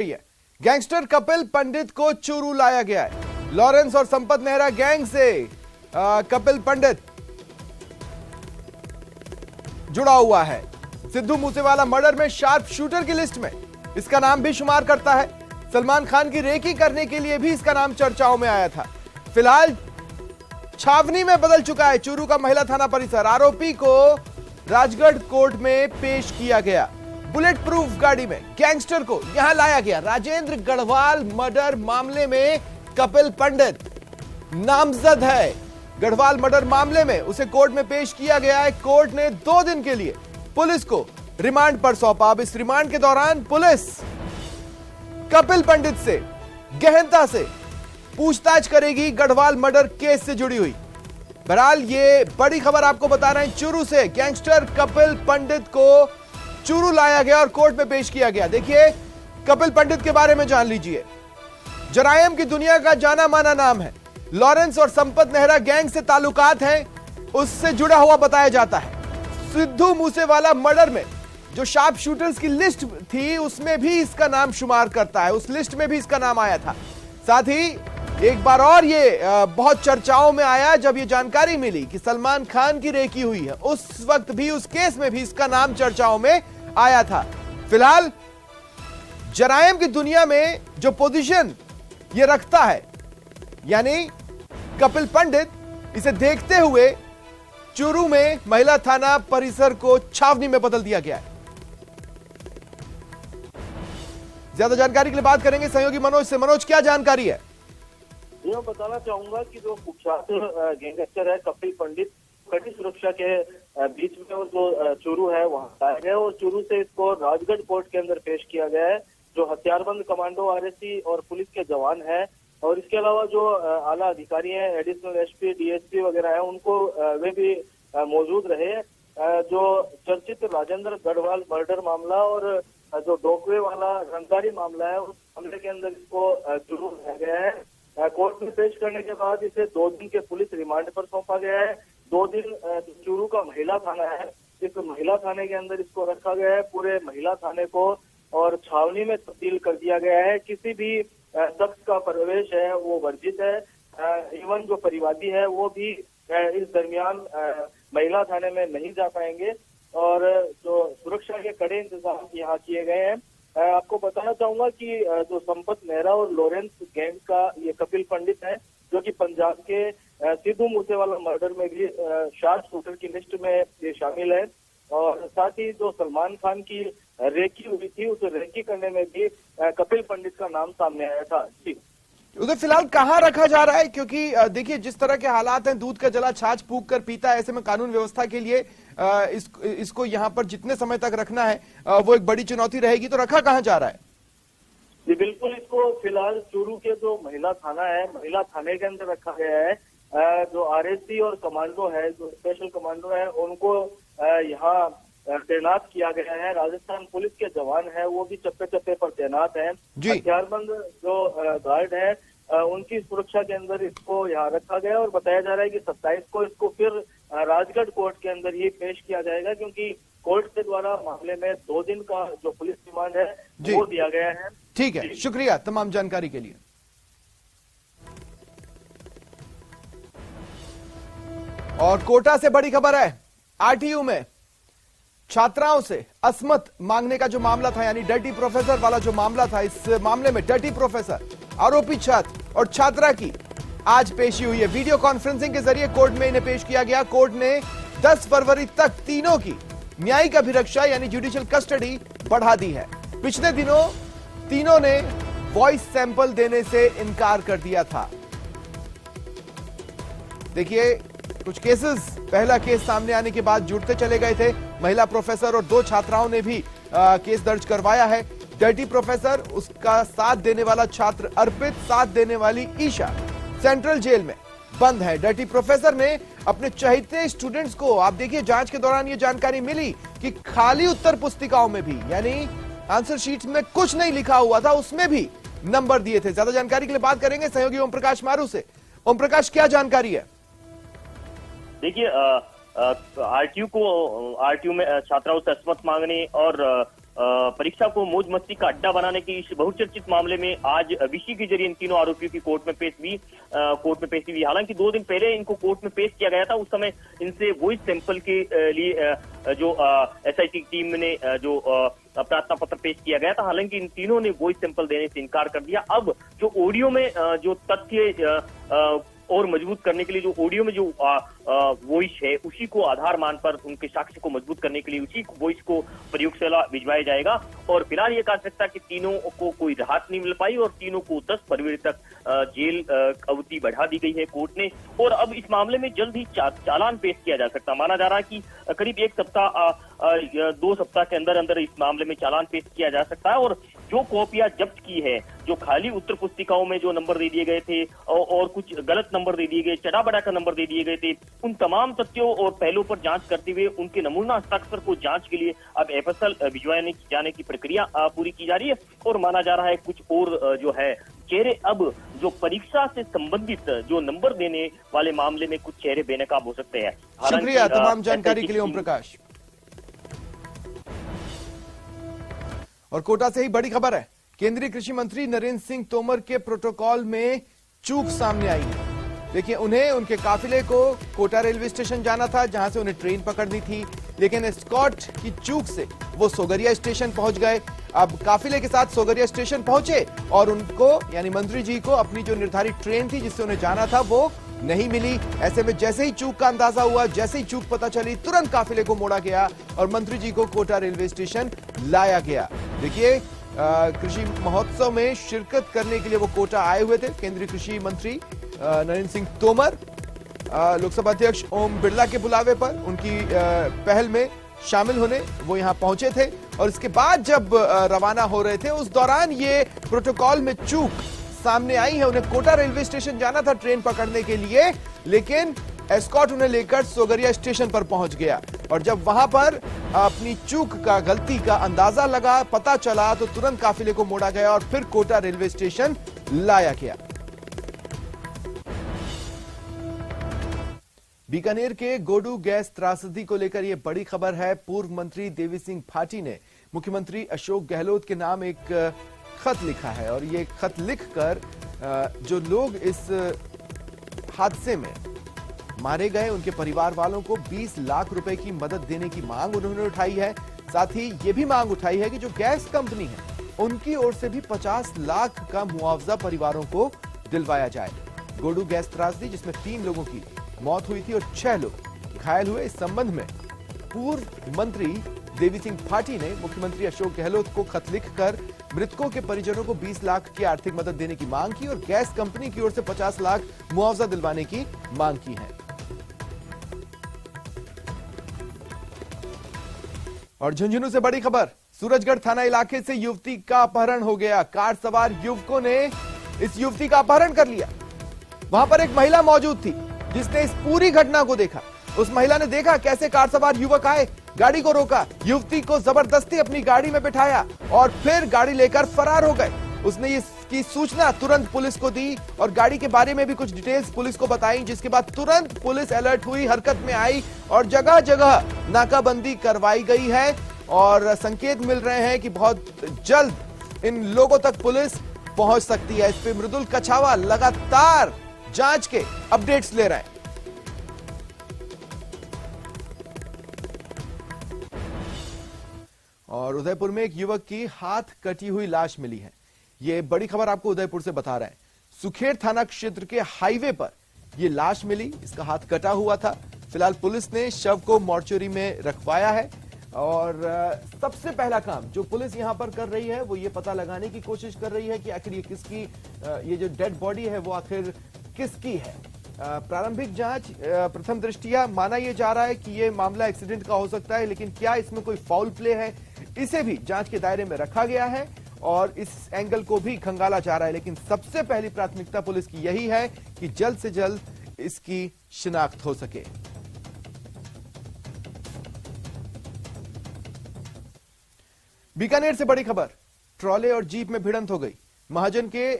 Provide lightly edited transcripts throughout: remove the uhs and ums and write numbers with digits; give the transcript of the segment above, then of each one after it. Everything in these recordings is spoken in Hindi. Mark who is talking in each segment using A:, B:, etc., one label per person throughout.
A: है। गैंगस्टर कपिल पंडित को चूरू लाया गया है। लॉरेंस और संपत नेहरा गैंग से कपिल पंडित जुड़ा हुआ है। सिद्धू मूसेवाला मर्डर में शार्प शूटर की लिस्ट में इसका नाम भी शुमार करता है। सलमान खान की रेकी करने के लिए भी इसका नाम चर्चाओं में आया था। फिलहाल छावनी में बदल चुका है चूरू का महिला थाना परिसर। आरोपी को राजगढ़ कोर्ट में पेश किया गया। बुलेट प्रूफ गाड़ी में गैंगस्टर को यहां लाया गया। राजेंद्र गढ़वाल मर्डर मामले में कपिल पंडित नामजद है। गढ़वाल मर्डर मामले में उसे कोर्ट में पेश किया गया है। कोर्ट ने 2 दिन के लिए पुलिस को रिमांड पर सौंपा। अब इस रिमांड के दौरान पुलिस कपिल पंडित से गहनता से पूछताछ करेगी गढ़वाल मर्डर केस से जुड़ी हुई। बहरहाल ये बड़ी खबर आपको बता रहे हैं। चूरू से गैंगस्टर कपिल पंडित को चूरू लाया गया और कोर्ट में पेश किया गया। देखिए कपिल पंडित के बारे में जान लीजिए। जरायम की दुनिया का जाना माना नाम है। लॉरेंस और संपत नेहरा गैंग से ताल्लुकात हैं, उससे जुड़ा हुआ बताया जाता है। सिद्धू मूसेवाला मर्डर में जो शार्प शूटर्स की लिस्ट थी उसमें भी इसका नाम शुमार करता है। उस लिस्ट में भी इसका नाम आया था। साथ ही एक बार और ये बहुत चर्चाओं में आया जब ये जानकारी मिली कि सलमान खान की रेकी हुई है। उस वक्त भी उस केस में भी इसका नाम चर्चाओं में आया था। फिलहाल जरायम की दुनिया में जो पोजीशन ये रखता है, यानी कपिल पंडित, इसे देखते हुए चूरू में महिला थाना परिसर को छावनी में बदल दिया गया है। ज्यादा जानकारी के लिए बात करेंगे सहयोगी मनोज से। मनोज, क्या जानकारी है?
B: मैं बताना चाहूंगा कि जो कुख्यात गैंगस्टर है कपिल पंडित, कड़ी सुरक्षा के बीच में और जो चूरू है वहां लाया गया और चूरू से इसको राजगढ़ कोर्ट के अंदर पेश किया गया है। जो हथियारबंद कमांडो, आरएसी और पुलिस के जवान हैं और इसके अलावा जो आला अधिकारी हैं, एडिशनल एसपी, डीएसपी वगैरह है, उनको वे भी मौजूद रहे। जो चर्चित राजेंद्र गढ़वाल मर्डर मामला और जो डोकवे वाला रंगदारी मामला है, उस मामले के अंदर इसको चूरू लाया गया है। कोर्ट में पेश करने के बाद इसे 2 दिन के पुलिस रिमांड पर सौंपा गया है। 2 दिन चूरू का महिला थाना है, इस महिला थाने के अंदर इसको रखा गया है। पूरे महिला थाने को और छावनी में तब्दील कर दिया गया है। किसी भी शख्स का प्रवेश है वो वर्जित है। इवन जो परिवादी है वो भी इस दरमियान महिला थाने में नहीं जा पाएंगे और जो सुरक्षा के कड़े इंतजाम यहाँ किए गए हैं। आपको बताना चाहूंगा कि जो संपत नेहरा और लॉरेंस गैंग का ये कपिल पंडित है, जो कि पंजाब के सिद्धू मूसेवाला मर्डर में भी शार्प शूटर की लिस्ट में ये शामिल है। और साथ ही जो सलमान खान की रेकी हुई थी, उस रेकी करने में भी कपिल पंडित का नाम सामने आया था। जी,
A: उसे फिलहाल कहां रखा जा रहा है? क्योंकि देखिए जिस तरह के हालात हैं, दूध का जला छाछ फूंक कर पीता है। ऐसे में कानून व्यवस्था के लिए इसको यहां पर जितने समय तक रखना है वो एक बड़ी चुनौती रहेगी। तो रखा कहां जा रहा है?
B: जी बिल्कुल, इसको फिलहाल चूरू के जो महिला थाना है, महिला थाने के अंदर रखा गया है। जो आरएसी और कमांडो है, जो स्पेशल कमांडो है, उनको यहाँ तैनात किया गया है। राजस्थान पुलिस के जवान है वो भी चप्पे चप्पे पर तैनात हैं। हथियारबंद जो गार्ड है उनकी सुरक्षा के अंदर इसको यहाँ रखा गया और बताया जा रहा है कि 27 को इसको फिर राजगढ़ कोर्ट के अंदर ही पेश किया जाएगा, क्योंकि कोर्ट के द्वारा मामले में 2 दिन का जो पुलिस रिमांड है वो दिया गया है।
A: ठीक है, शुक्रिया तमाम जानकारी के लिए। और कोटा से बड़ी खबर है। आरटीयू में छात्राओं से असमत मांगने का जो मामला था, यानी डर्टी प्रोफेसर वाला जो मामला था, इस मामले में डर्टी प्रोफेसर, आरोपी छात्र और छात्रा की आज पेशी हुई है। वीडियो कॉन्फ्रेंसिंग के जरिए कोर्ट में इन्हें पेश किया गया। कोर्ट ने 10 फरवरी तक तीनों की न्यायिक अभिरक्षा यानी जुडिशियल कस्टडी बढ़ा दी है। पिछले दिनों तीनों ने वॉइस सैंपल देने से इनकार कर दिया था। देखिए कुछ केसेस, पहला केस सामने आने के बाद जुड़ते चले गए थे। महिला प्रोफेसर और 2 छात्राओं ने भी केस दर्ज करवाया है। डर्टी प्रोफेसर, उसका साथ देने वाला छात्र अर्पित, साथ देने वाली ईशा सेंट्रल जेल में बंद है। डर्टी प्रोफेसर ने अपने चहेते स्टूडेंट्स को, आप देखिए जांच के दौरान ये जानकारी मिली कि खाली उत्तर पुस्तिकाओं में भी, यानी आंसर शीट में कुछ नहीं लिखा हुआ था, उसमें भी नंबर दिए थे। ज्यादा जानकारी के लिए बात करेंगे सहयोगी ओम प्रकाश मारू से। ओम प्रकाश, क्या जानकारी है?
C: देखिए आरटीयू में छात्राओं से असमत मांगने और परीक्षा को मौज मस्ती का अड्डा बनाने के इस बहुचर्चित मामले में आज विशी के जरिए इन तीनों आरोपियों की कोर्ट में पेशी हुई। हालांकि 2 दिन पहले इनको कोर्ट में पेश किया गया था। उस समय इनसे वॉइस सैंपल के लिए जो एसआईटी टीम ने जो प्रार्थना पत्र पेश किया गया था, हालांकि इन तीनों ने वॉइस सैंपल देने से इनकार कर दिया। अब जो ऑडियो में जो तथ्य और मजबूत करने के लिए जो ऑडियो में जो वॉइस है उसी को आधार मान पर उनके साक्ष्य को मजबूत करने के लिए उसी वॉइस को प्रयोगशाला भिजवाया जाएगा। और फिलहाल ये कहा सकता है कि तीनों को कोई राहत नहीं मिल पाई और तीनों को 10 फरवरी तक जेल अवधि बढ़ा दी गई है कोर्ट ने। और अब इस मामले में जल्द ही चालान पेश किया जा सकता। माना जा रहा है कि करीब 1 सप्ताह 2 सप्ताह के अंदर अंदर इस मामले में चालान पेश किया जा सकता है। और जो कॉपियां जब्त की है, जो खाली उत्तर पुस्तिकाओं में जो नंबर दे दिए गए थे और कुछ गलत नंबर दे दिए गए, चढ़ा बढ़ा कर नंबर दे दिए गए थे, उन तमाम तथ्यों और पहलुओं पर जांच करते हुए उनके नमूना हस्ताक्षर को जांच के लिए अब एफएसएल भिजवाने जाने की प्रक्रिया पूरी की जा रही है। और माना जा रहा है कुछ और जो है चेहरे अब जो परीक्षा से संबंधित जो नंबर देने वाले मामले में कुछ चेहरे बेनकाब हो सकते हैं।
A: शुक्रिया तमाम जानकारी के लिए ओम प्रकाश। और कोटा से ही बड़ी खबर है। केंद्रीय कृषि मंत्री नरेंद्र सिंह तोमर के प्रोटोकॉल में चूक सामने आई है। देखिए, उन्हें उनके काफिले को कोटा रेलवे स्टेशन जाना था, जहां से उन्हें ट्रेन पकड़नी थी, लेकिन एस्कॉर्ट की चूक से वो सोगरिया स्टेशन पहुंच गए। अब काफिले के साथ सोगरिया स्टेशन पहुंचे और उनको यानी मंत्री जी को अपनी जो निर्धारित ट्रेन थी जिससे उन्हें जाना था वो नहीं मिली। ऐसे में जैसे ही चूक का अंदाजा हुआ, जैसे ही चूक पता चली, तुरंत काफिले को मोड़ा गया और मंत्री जी को कोटा रेलवे स्टेशन लाया गया। देखिए, कृषि महोत्सव में शिरकत करने के लिए वो कोटा आए हुए थे। केंद्रीय कृषि मंत्री नरेंद्र सिंह तोमर लोकसभा अध्यक्ष ओम बिरला के बुलावे पर उनकी पहल में शामिल होने वो यहां पहुंचे थे। और इसके बाद जब रवाना हो रहे थे, उस दौरान ये प्रोटोकॉल में चूक सामने आई है। उन्हें कोटा रेलवे स्टेशन जाना था ट्रेन पकड़ने के लिए, लेकिन एस्कॉर्ट उन्हें लेकर सोगरिया स्टेशन पर पहुंच गया। और जब वहां पर अपनी चूक का, गलती का अंदाजा लगा, पता चला, तो तुरंत काफिले को मोड़ा गया और फिर कोटा रेलवे स्टेशन लाया गया। बीकानेर के गोडू गैस त्रासदी को लेकर यह बड़ी खबर है। पूर्व मंत्री देवी सिंह भाटी ने मुख्यमंत्री अशोक गहलोत के नाम एक खत लिखा है और ये खत लिखकर जो लोग इस हादसे में मारे गए उनके परिवार वालों को 20 लाख रुपए की मदद देने की मांग उन्होंने उठाई है। साथ ही ये भी मांग उठाई है कि जो गैस कंपनी है उनकी ओर से भी 50 लाख का मुआवजा परिवारों को दिलवाया जाए। गोडू गैस त्रासदी जिसमें 3 लोगों की मौत हुई थी और 6 लोग घायल हुए, इस संबंध में पूर्व मंत्री देवी सिंह भाटी ने मुख्यमंत्री अशोक गहलोत को खत लिखकर मृतकों के परिजनों को 20 लाख की आर्थिक मदद देने की मांग की और गैस कंपनी की ओर से 50 लाख मुआवजा दिलवाने की मांग की है। और झुंझुनू से बड़ी खबर, सूरजगढ़ थाना इलाके से युवती का अपहरण हो गया। कार सवार युवकों ने इस युवती का अपहरण कर लिया। वहां पर एक महिला मौजूद थी जिसने इस पूरी घटना को देखा। उस महिला ने देखा कैसे कार सवार युवक आए, गाड़ी को रोका, युवती को जबरदस्ती अपनी गाड़ी में बिठाया और फिर गाड़ी लेकर फरार हो गए। उसने इसकी सूचना तुरंत पुलिस को दी और गाड़ी के बारे में भी कुछ डिटेल्स पुलिस को बताई, जिसके बाद तुरंत पुलिस अलर्ट हुई, हरकत में आई और जगह जगह नाकाबंदी करवाई गई है। और संकेत मिल रहे हैं कि बहुत जल्द इन लोगों तक पुलिस पहुंच सकती है। इस पे मृदुल कछावा लगातार जांच के अपडेट्स ले रहे हैं। और उदयपुर में एक युवक की हाथ कटी हुई लाश मिली है। यह बड़ी खबर आपको उदयपुर से बता रहे हैं। सुखेर थाना क्षेत्र के हाईवे पर यह लाश मिली, इसका हाथ कटा हुआ था। फिलहाल पुलिस ने शव को मॉर्चरी में रखवाया है और सबसे पहला काम जो पुलिस यहां पर कर रही है वो ये पता लगाने की कोशिश कर रही है कि आखिर ये किसकी, ये जो डेड बॉडी है वो आखिर किसकी है। प्रारंभिक जांच प्रथम दृष्टिया माना यह जा रहा है कि यह मामला एक्सीडेंट का हो सकता है, लेकिन क्या इसमें कोई फाउल प्ले है, इसे भी जांच के दायरे में रखा गया है और इस एंगल को भी खंगाला जा रहा है। लेकिन सबसे पहली प्राथमिकता पुलिस की यही है कि जल्द से जल्द इसकी शिनाख्त हो सके। बीकानेर से बड़ी खबर, ट्रॉले और जीप में भिड़ंत हो गई। महाजन के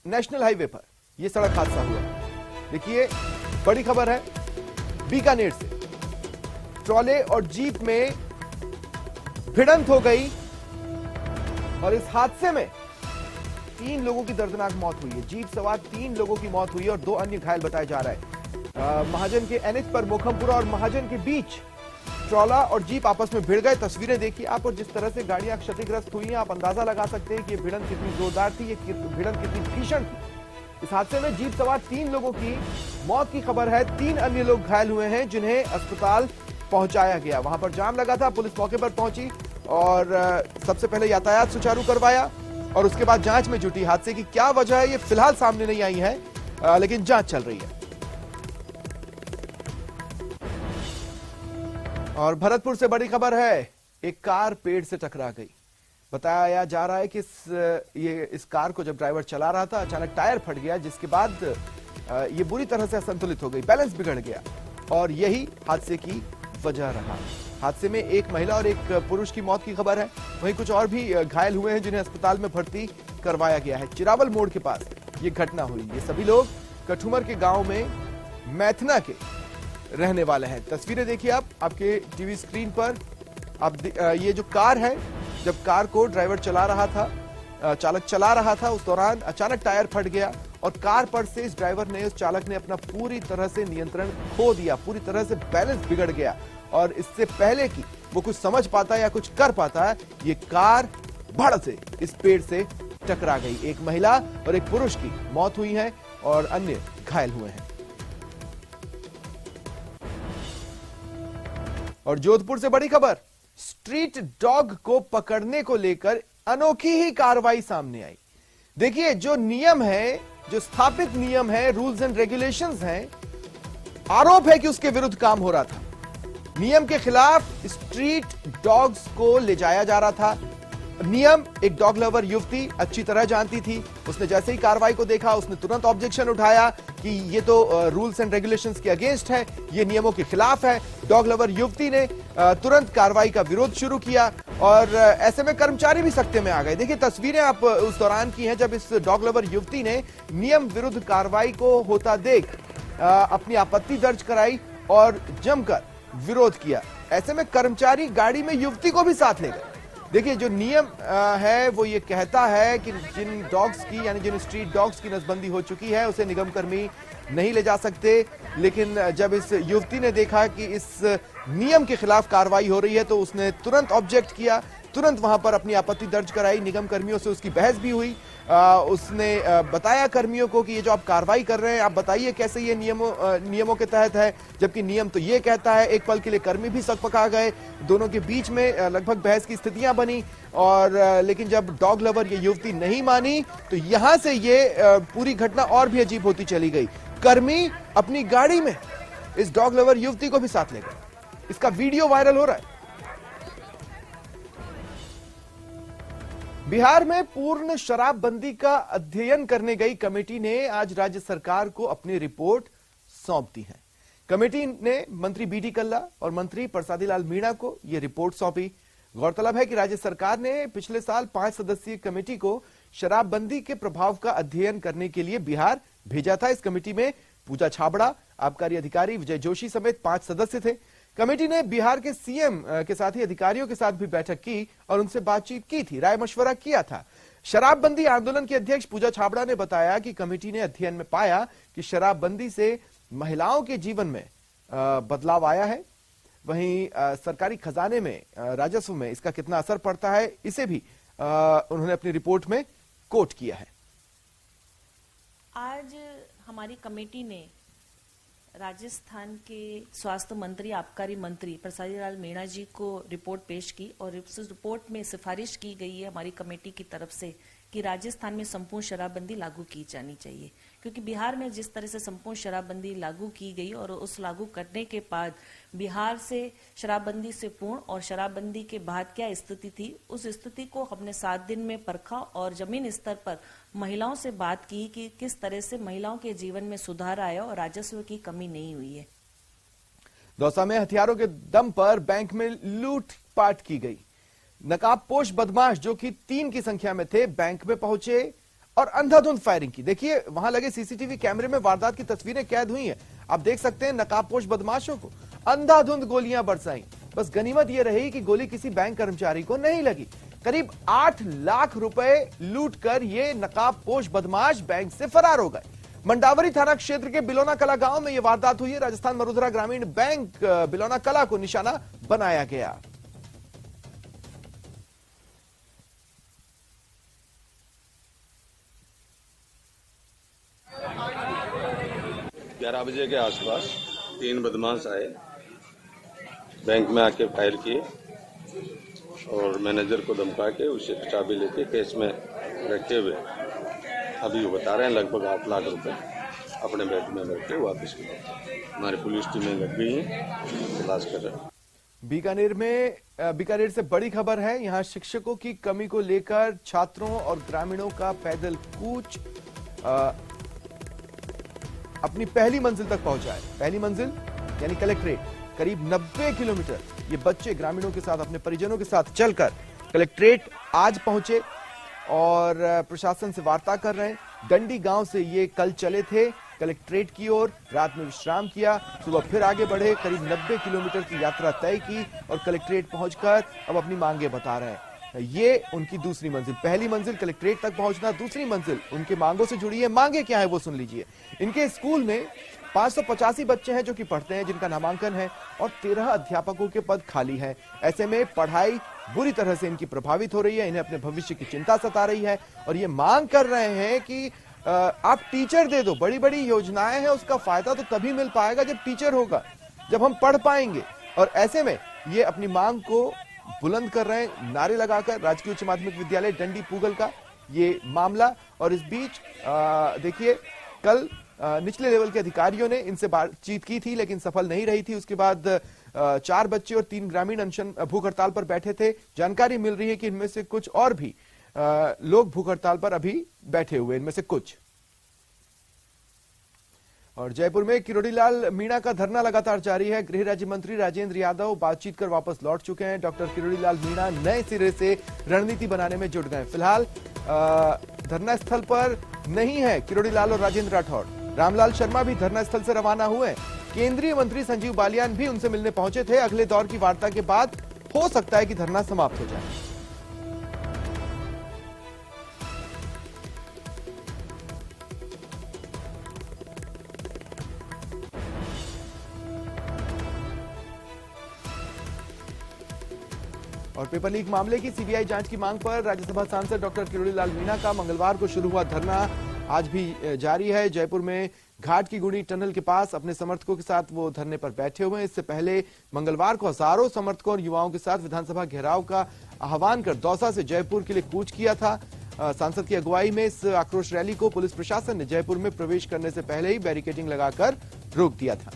A: नेशनल हाईवे पर यह सड़क हादसा हुआ। देखिए, बड़ी खबर है बीकानेर से, ट्रॉले और जीप में भिड़ंत हो गई और इस हादसे में 3 लोगों की दर्दनाक मौत हुई है। जीप सवार 3 लोगों की मौत हुई है और 2 अन्य घायल बताया जा रहा है। महाजन के एनएच पर मोखमपुरा और महाजन के बीच ट्रॉला और जीप आपस में भिड़ गए। तस्वीरें देखिए आप, और जिस तरह से गाड़ियां क्षतिग्रस्त हुई हैं, आप अंदाजा लगा सकते हैं कि ये भिड़ंत कितनी जोरदार थी, ये भिड़ंत कितनी भीषण थी। इस हादसे में जीप सवार 3 लोगों की मौत की खबर है। 3 अन्य लोग घायल हुए हैं जिन्हें अस्पताल पहुंचाया गया। वहां पर जाम लगा था, पुलिस मौके पर पहुंची और सबसे पहले यातायात सुचारू करवाया और उसके बाद जांच में जुटी। हादसे की क्या वजह है ये फिलहाल सामने नहीं आई है, लेकिन जांच चल रही है। और भरतपुर से बड़ी खबर है, एक कार पेड़ से टकरा गई। बताया जा रहा है कि इस कार को जब ड्राइवर चला रहा था, अचानक टायर फट गया, जिसके बाद ये बुरी तरह से असंतुलित हो गई, बैलेंस बिगड़ गया और यही हादसे की वजह रहा। हादसे में एक महिला और एक पुरुष की मौत की खबर है। वहीं कुछ और भी घायल हुए हैं जिन्हें अस्पताल में भर्ती करवाया गया है। चिरावल मोड़ के पास ये घटना हुई। ये सभी लोग कठुमर के गांव में मैथना के रहने वाले हैं। तस्वीरें देखिए आप, आपके टीवी स्क्रीन पर। अब ये जो कार है, जब कार को ड्राइवर चला रहा था, चालक चला रहा था, उस दौरान अचानक टायर फट गया और कार पर से इस ड्राइवर ने, उस चालक ने अपना पूरी तरह से नियंत्रण खो दिया, पूरी तरह से बैलेंस बिगड़ गया और इससे पहले कि वो कुछ समझ पाता या कुछ कर पाता है, ये कार भड़ से इस पेड़ से टकरा गई। एक महिला और एक पुरुष की मौत हुई है और अन्य घायल हुए हैं। और जोधपुर से बड़ी खबर, स्ट्रीट डॉग को पकड़ने को लेकर अनोखी ही कार्रवाई सामने आई। देखिए, जो नियम है, जो स्थापित नियम है, रूल्स एंड रेगुलेशंस हैं, आरोप है कि उसके विरुद्ध काम हो रहा था। नियम के खिलाफ स्ट्रीट डॉग्स को ले जाया जा रहा था। नियम एक डॉग लवर युवती अच्छी तरह जानती थी। उसने जैसे ही कार्रवाई को देखा, उसने तुरंत ऑब्जेक्शन उठाया कि ये तो रूल्स एंड रेगुलेशंस के अगेंस्ट है, ये नियमों के खिलाफ है। डॉग लवर युवती ने तुरंत कार्रवाई का विरोध शुरू किया और ऐसे में कर्मचारी भी सख्ते में आ गए। देखिए, तस्वीरें आप उस दौरान की हैं जब इस डॉग लवर युवती ने नियम विरुद्ध कार्रवाई को होता देख अपनी आपत्ति दर्ज कराई और जमकर विरोध किया। ऐसे में कर्मचारी गाड़ी में युवती को भी साथ ले गए। देखिए, जो नियम है वो ये कहता है कि जिन डॉग्स की, यानी जिन स्ट्रीट डॉग्स की नसबंदी हो चुकी है, उसे निगम कर्मी नहीं ले जा सकते। लेकिन जब इस युवती ने देखा कि इस नियम के खिलाफ कार्रवाई हो रही है तो उसने तुरंत ऑब्जेक्ट किया, तुरंत वहां पर अपनी आपत्ति दर्ज कराई। निगम कर्मियों से उसकी बहस भी हुई। उसने बताया कर्मियों को कि ये जो आप कार्रवाई कर रहे हैं, आप बताइए कैसे ये नियमों के तहत है, जबकि नियम तो ये कहता है। एक पल के लिए कर्मी भी सकपका गए। दोनों के बीच में लगभग बहस की स्थितियां बनी और लेकिन जब डॉग लवर ये युवती नहीं मानी तो यहां से ये पूरी घटना और भी अजीब होती चली गई। कर्मी अपनी गाड़ी में इस डॉग लवर युवती को भी साथ ले गए। इसका वीडियो वायरल हो रहा है। बिहार में पूर्ण शराबबंदी का अध्ययन करने गई कमेटी ने आज राज्य सरकार को अपनी रिपोर्ट सौंप दी है। कमेटी ने मंत्री बीडी कल्ला और मंत्री परसादी लाल मीणा को यह रिपोर्ट सौंपी। गौरतलब है कि राज्य सरकार ने पिछले साल 5 सदस्यीय कमेटी को शराबबंदी के प्रभाव का अध्ययन करने के लिए बिहार भेजा था। इस कमेटी में पूजा छाबड़ा, आबकारी अधिकारी विजय जोशी समेत 5 सदस्य थे। कमेटी ने बिहार के सीएम के साथ ही अधिकारियों के साथ भी बैठक की और उनसे बातचीत की थी, राय मशवरा किया था। शराबबंदी आंदोलन की अध्यक्ष पूजा छाबड़ा ने बताया कि कमेटी ने अध्ययन में पाया कि शराबबंदी से महिलाओं के जीवन में बदलाव आया है। वहीं सरकारी खजाने में, राजस्व में इसका कितना असर पड़ता है, इसे भी उन्होंने अपनी रिपोर्ट में कोट किया है।
D: आज हमारी कमेटी ने राजस्थान के स्वास्थ्य मंत्री, आबकारी मंत्री परसादी लाल मीणा जी को रिपोर्ट पेश की और इस रिपोर्ट में सिफारिश की गई है हमारी कमेटी की तरफ से कि राजस्थान में संपूर्ण शराबबंदी लागू की जानी चाहिए, क्योंकि बिहार में जिस तरह से संपूर्ण शराबबंदी लागू की गई और उस लागू करने के बाद बिहार से शराबबंदी से पूर्ण और शराबबंदी के बाद क्या स्थिति थी, उस स्थिति को हमने 7 दिन में परखा और जमीन स्तर पर महिलाओं से बात की कि किस तरह से महिलाओं के जीवन में सुधार आया और राजस्व की कमी नहीं हुई है।
A: दौसा में हथियारों के दम पर बैंक में लूटपाट की गई। नकाबपोश बदमाश जो कि 3 की संख्या में थे, बैंक में पहुंचे और अंधाधुंध फायरिंग की। देखिए, वहां लगे सीसीटीवी कैमरे में वारदात की तस्वीरें कैद हुई हैं। आप देख सकते हैं नकाबपोश बदमाशों को अंधाधुंध गोलियां बरसाई। बस गनीमत यह रही कि गोली किसी बैंक कर्मचारी को नहीं लगी। करीब 8 लाख रुपए लूटकर ये नकाबपोश बदमाश बैंक से फरार हो गए। मंडावरी थाना क्षेत्र के बिलोना कला गांव में यह वारदात हुई है। राजस्थान मरुधरा ग्रामीण बैंक बिलोना कला को निशाना बनाया गया।
E: 11 बजे के आसपास 3 बदमाश आए, बैंक में आके फायर किए और मैनेजर को धमका के उसे चाबी लेके केस में रखे हुए अभी वो बता रहे हैं लगभग 8 लाख रुपए अपने बैंक में रख के वापस किए। हमारी पुलिस टीमें लग गई हैं, तलाश कर रहे हैं।
A: बीकानेर से बड़ी खबर है। यहां शिक्षकों की कमी को लेकर छात्रों और ग्रामीणों का पैदल कूच अपनी पहली मंजिल तक पहुंचा है। पहली मंजिल यानी कलेक्ट्रेट, करीब 90 किलोमीटर ये बच्चे ग्रामीणों के साथ अपने परिजनों के साथ चलकर कलेक्ट्रेट आज पहुंचे और प्रशासन से वार्ता कर रहे हैं। डंडी गांव से ये कल चले थे कलेक्ट्रेट की ओर, रात में विश्राम किया, सुबह फिर आगे बढ़े, करीब 90 किलोमीटर की यात्रा तय की और कलेक्ट्रेट पहुंचकर अब अपनी मांगे बता रहे हैं। ये उनकी दूसरी मंजिल। पहली मंजिल कलेक्ट्रेट तक पहुंचना, दूसरी मंजिल उनके मांगों से जुड़ी है। मांगे क्या है वो सुन लीजिए। इनके स्कूल में 585 बच्चे हैं जो कि पढ़ते हैं, जिनका नामांकन है और 13 अध्यापकों के पद खाली हैं। ऐसे में पढ़ाई बुरी तरह से इनकी प्रभावित हो रही है, इन्हें अपने भविष्य की चिंता सता रही है और ये मांग कर रहे हैं कि आप टीचर दे दो। बड़ी बड़ी योजनाएं हैं, उसका फायदा तो तभी मिल पाएगा जब टीचर होगा, जब हम पढ़ पाएंगे। और ऐसे में ये अपनी मांग को बुलंद कर रहे हैं, नारे लगाकर। राजकीय उच्च माध्यमिक विद्यालय डंडी पूगल का ये मामला। और इस बीच देखिए कल निचले लेवल के अधिकारियों ने इनसे बातचीत की थी लेकिन सफल नहीं रही थी। उसके बाद 4 बच्चे और 3 ग्रामीण अनशन भूख हड़ताल पर बैठे थे। जानकारी मिल रही है कि इनमें से कुछ और भी लोग भूख हड़ताल पर अभी बैठे हुए, इनमें से कुछ। और जयपुर में किरोड़ीलाल मीणा का धरना लगातार जारी है। गृह राज्य मंत्री राजेंद्र यादव बातचीत कर वापस लौट चुके हैं। डॉक्टर किरोड़ीलाल मीणा नए सिरे से रणनीति बनाने में जुट गए। फिलहाल धरना स्थल पर नहीं है किरोड़ीलाल और राजेंद्र राठौड़। रामलाल शर्मा भी धरना स्थल से रवाना हुए। केंद्रीय मंत्री संजीव बालियान भी उनसे मिलने पहुंचे थे। अगले दौर की वार्ता के बाद हो सकता है कि धरना समाप्त हो जाए। और पेपर लीक मामले की सीबीआई जांच की मांग पर राज्यसभा सांसद डॉक्टर किरोड़ीलाल मीणा का मंगलवार को शुरू हुआ धरना आज भी जारी है। जयपुर में घाट की गुड़ी टनल के पास अपने समर्थकों के साथ वो धरने पर बैठे हुए हैं। इससे पहले मंगलवार को हजारों समर्थकों और युवाओं के साथ विधानसभा घेराव का आह्वान कर दौसा से जयपुर के लिए कूच किया था। सांसद की अगुवाई में इस आक्रोश रैली को पुलिस प्रशासन ने जयपुर में प्रवेश करने से पहले ही बैरिकेडिंग लगाकर रोक दिया था।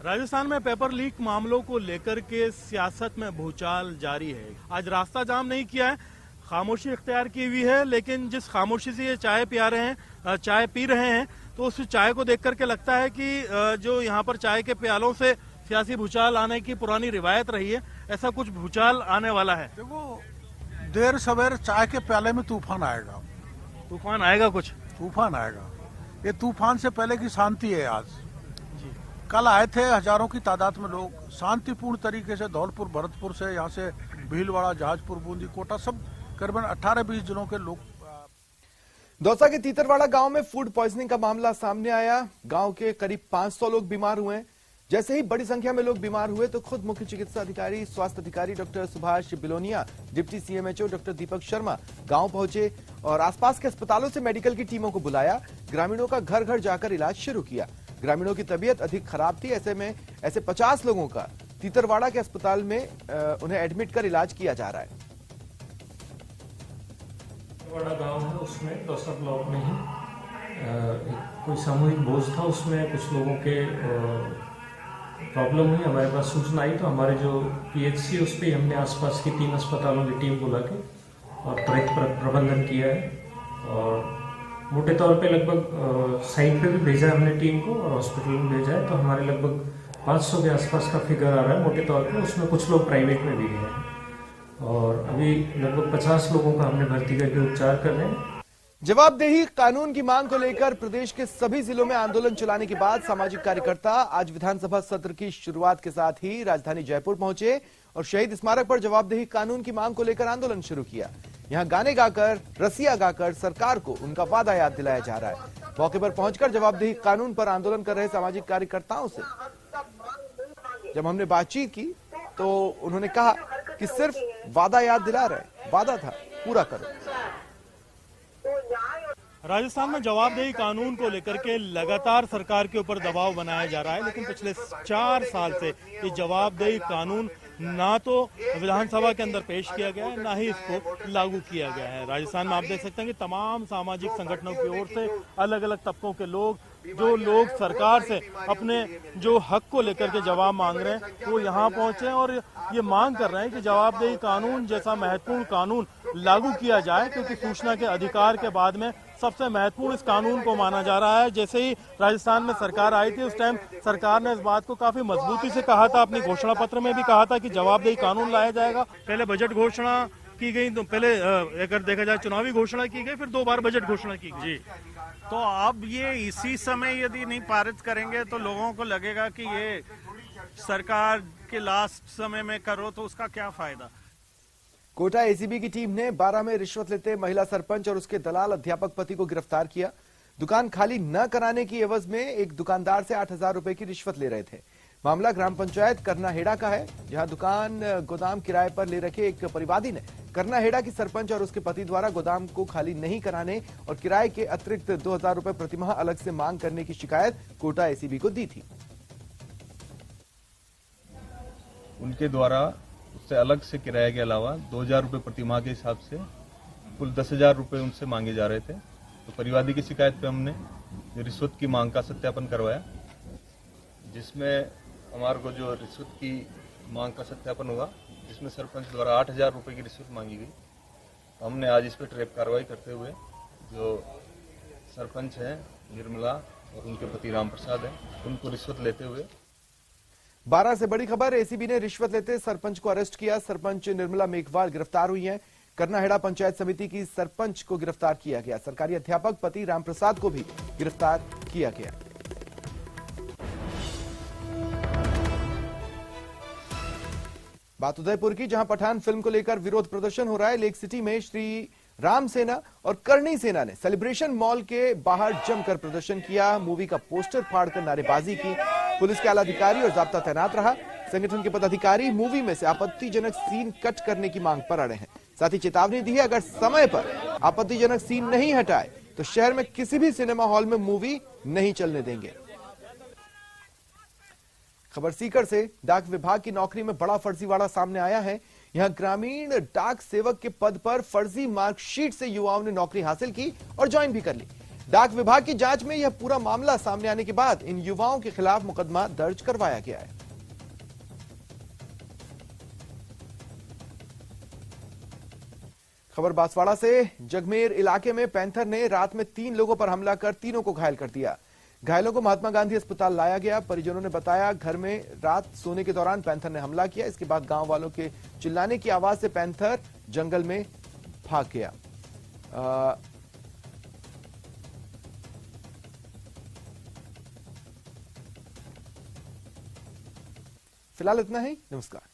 F: राजस्थान में पेपर लीक मामलों को लेकर के सियासत में भूचाल जारी है। आज रास्ता जाम नहीं किया है, खामोशी इख्तियार की हुई है, लेकिन जिस खामोशी से ये चाय पी रहे हैं तो उस चाय को देख करके लगता है कि जो यहाँ पर चाय के प्यालों से सियासी भूचाल आने की पुरानी रिवायत रही है, ऐसा कुछ भूचाल आने वाला है।
G: देखो, देर सवेर चाय के प्याले में तूफान आएगा।
F: तूफान आएगा, कुछ
G: तूफान आएगा। ये तूफान से पहले की शांति है। आज कल आए थे हजारों की तादाद में लोग, शांतिपूर्ण तरीके से धौलपुर, भरतपुर से, यहाँ से भीलवाड़ा, जहाजपुर, बूंदी, कोटा, सब करीबन 18-20 जिलों के लोग।
A: दौसा के तीतरवाड़ा गांव में फूड पॉइजनिंग का मामला सामने आया। गांव के करीब 500 लोग बीमार हुए हैं। जैसे ही बड़ी संख्या में लोग बीमार हुए तो खुद मुख्य चिकित्सा अधिकारी, स्वास्थ्य अधिकारी doctor Subhash Bilonia, deputy CMHO doctor Deepak Sharma गांव पहुंचे और आसपास के अस्पतालों से मेडिकल की टीमों को बुलाया। ग्रामीणों का घर घर जाकर इलाज शुरू किया। ग्रामीणों की तबीयत अधिक खराब थी। ऐसे में ऐसे 50 लोगों का तीतरवाड़ा के अस्पताल में उन्हें एडमिट कर इलाज किया जा रहा है।
H: बड़ा गांव है, उसमें दौसा ब्लॉक में ही कोई सामूहिक भोज था, उसमें कुछ लोगों के प्रॉब्लम हुई। हमारे पास सूचना आई तो हमारे जो पीएचसी उस पर हमने आसपास की 3 अस्पतालों की टीम बुला के और त्वरित प्रबंधन किया है और मोटे तौर पे लगभग साइट पे भी भेजा है हमने टीम को और हॉस्पिटल में भेजा है। तो हमारे लगभग 500 के आसपास का फिगर आ रहा है मोटे तौर पे। उसमें कुछ लोग प्राइवेट में भी गए हैं और अभी लगभग 50 लोगों का हमने भर्ती करके उपचार कर रहे हैं।
A: जवाबदेही कानून की मांग को लेकर प्रदेश के सभी जिलों में आंदोलन चलाने के बाद सामाजिक कार्यकर्ता आज विधानसभा सत्र की शुरुआत के साथ ही राजधानी जयपुर पहुंचे और शहीद स्मारक पर जवाबदेही कानून की मांग को लेकर आंदोलन शुरू किया। यहां गाने गाकर, रसिया गाकर सरकार को उनका वादा याद दिलाया जा रहा है। मौके पर पहुंचकर जवाबदेही कानून पर आंदोलन कर रहे सामाजिक कार्यकर्ताओं से जब हमने बातचीत की तो उन्होंने कहा कि सिर्फ वादा याद दिला रहे, वादा था पूरा करो।
F: राजस्थान में जवाबदेही कानून को लेकर के लगातार सरकार के ऊपर दबाव बनाया जा रहा है, लेकिन पिछले 4 साल से ये जवाबदेही कानून ना तो विधानसभा के अंदर पेश किया गया है, ना ही इसको लागू किया गया है। राजस्थान में आप देख सकते हैं कि तमाम सामाजिक संगठनों की ओर से अलग अलग तबकों के लोग, जो लोग सरकार से अपने जो हक को लेकर के जवाब मांग रहे हैं, वो यहाँ पहुंचे और ये मांग कर रहे हैं कि जवाबदेही कानून जैसा महत्वपूर्ण कानून लागू किया जाए, क्योंकि सूचना के अधिकार के बाद में सबसे महत्वपूर्ण इस कानून को माना जा रहा है। जैसे ही राजस्थान में सरकार आई थी, उस टाइम सरकार ने इस बात को काफी मजबूती से कहा था, अपने घोषणा पत्र में भी कहा था कि जवाबदेही कानून लाया जाएगा। पहले बजट घोषणा की गई, तो पहले अगर देखा जाए चुनावी घोषणा की गई, फिर 2 बार बजट घोषणा की गई।
I: तो अब ये इसी समय यदि नहीं पारित करेंगे तो लोगों को लगेगा कि ये सरकार के लास्ट समय में करो तो उसका क्या फायदा।
A: कोटा एसीबी की टीम ने 12 में रिश्वत लेते महिला सरपंच और उसके दलाल अध्यापक पति को गिरफ्तार किया। दुकान खाली न कराने की एवज में एक दुकानदार से 8,000 रुपए की रिश्वत ले रहे थे। मामला ग्राम पंचायत करनाहेड़ा का है, जहां दुकान गोदाम किराए पर ले रखे एक परिवादी ने करनाहेड़ा की सरपंच और उसके पति द्वारा गोदाम को खाली नहीं कराने और किराए के अतिरिक्त 2,000 रुपए प्रतिमाह अलग से मांग करने की शिकायत कोटा एसीबी को दी थी।
J: उनके द्वारा उससे अलग से किराए के अलावा 2,000 रुपए प्रतिमाह के हिसाब से कुल 10,000 रुपए उनसे मांगे जा रहे थे। तो परिवादी की शिकायत पे हमने रिश्वत की मांग का सत्यापन करवाया, जिसमें हमारे को जो रिश्वत की मांग का सत्यापन हुआ, जिसमें सरपंच द्वारा 8,000 रुपए की रिश्वत मांगी गई। तो हमने आज इस पर ट्रैप कार्रवाई करते हुए जो सरपंच हैं निर्मला और उनके पति राम प्रसाद हैं, उनको रिश्वत लेते हुए
A: 12 से बड़ी खबर, एसीबी ने रिश्वत लेते सरपंच को अरेस्ट किया। सरपंच निर्मला मेघवाल गिरफ्तार हुई हैं। करनाहेड़ा पंचायत समिति की सरपंच को गिरफ्तार किया गया। सरकारी अध्यापक पति रामप्रसाद को भी गिरफ्तार किया गया। बात उदयपुर की, जहां पठान फिल्म को लेकर विरोध प्रदर्शन हो रहा है। लेक सिटी में श्री राम सेना और करणी सेना ने सेलिब्रेशन मॉल के बाहर जमकर प्रदर्शन किया। मूवी का पोस्टर फाड़कर नारेबाजी की। पुलिस के आला अधिकारी और जाब्ता तैनात रहा। संगठन के पदाधिकारी मूवी में से आपत्तिजनक सीन कट करने की मांग पर अड़े हैं। साथ ही चेतावनी दी है, अगर समय पर आपत्तिजनक सीन नहीं हटाए तो शहर में किसी भी सिनेमा हॉल में मूवी नहीं चलने देंगे। खबर सीकर से, डाक विभाग की नौकरी में बड़ा फर्जीवाड़ा सामने आया है। यहां ग्रामीण डाक सेवक के पद पर फर्जी मार्कशीट से युवाओं ने नौकरी हासिल की और ज्वाइन भी कर ली। डाक विभाग की जांच में यह पूरा मामला सामने आने के बाद इन युवाओं के खिलाफ मुकदमा दर्ज करवाया गया है। खबर बांसवाड़ा से, जगमेर इलाके में पैंथर ने रात में 3 लोगों पर हमला कर तीनों को घायल कर दिया। घायलों को महात्मा गांधी अस्पताल लाया गया। परिजनों ने बताया, घर में रात सोने के दौरान पैंथर ने हमला किया। इसके बाद गांव वालों के चिल्लाने की आवाज से पैंथर जंगल में भाग गया। फिलहाल इतना ही, नमस्कार।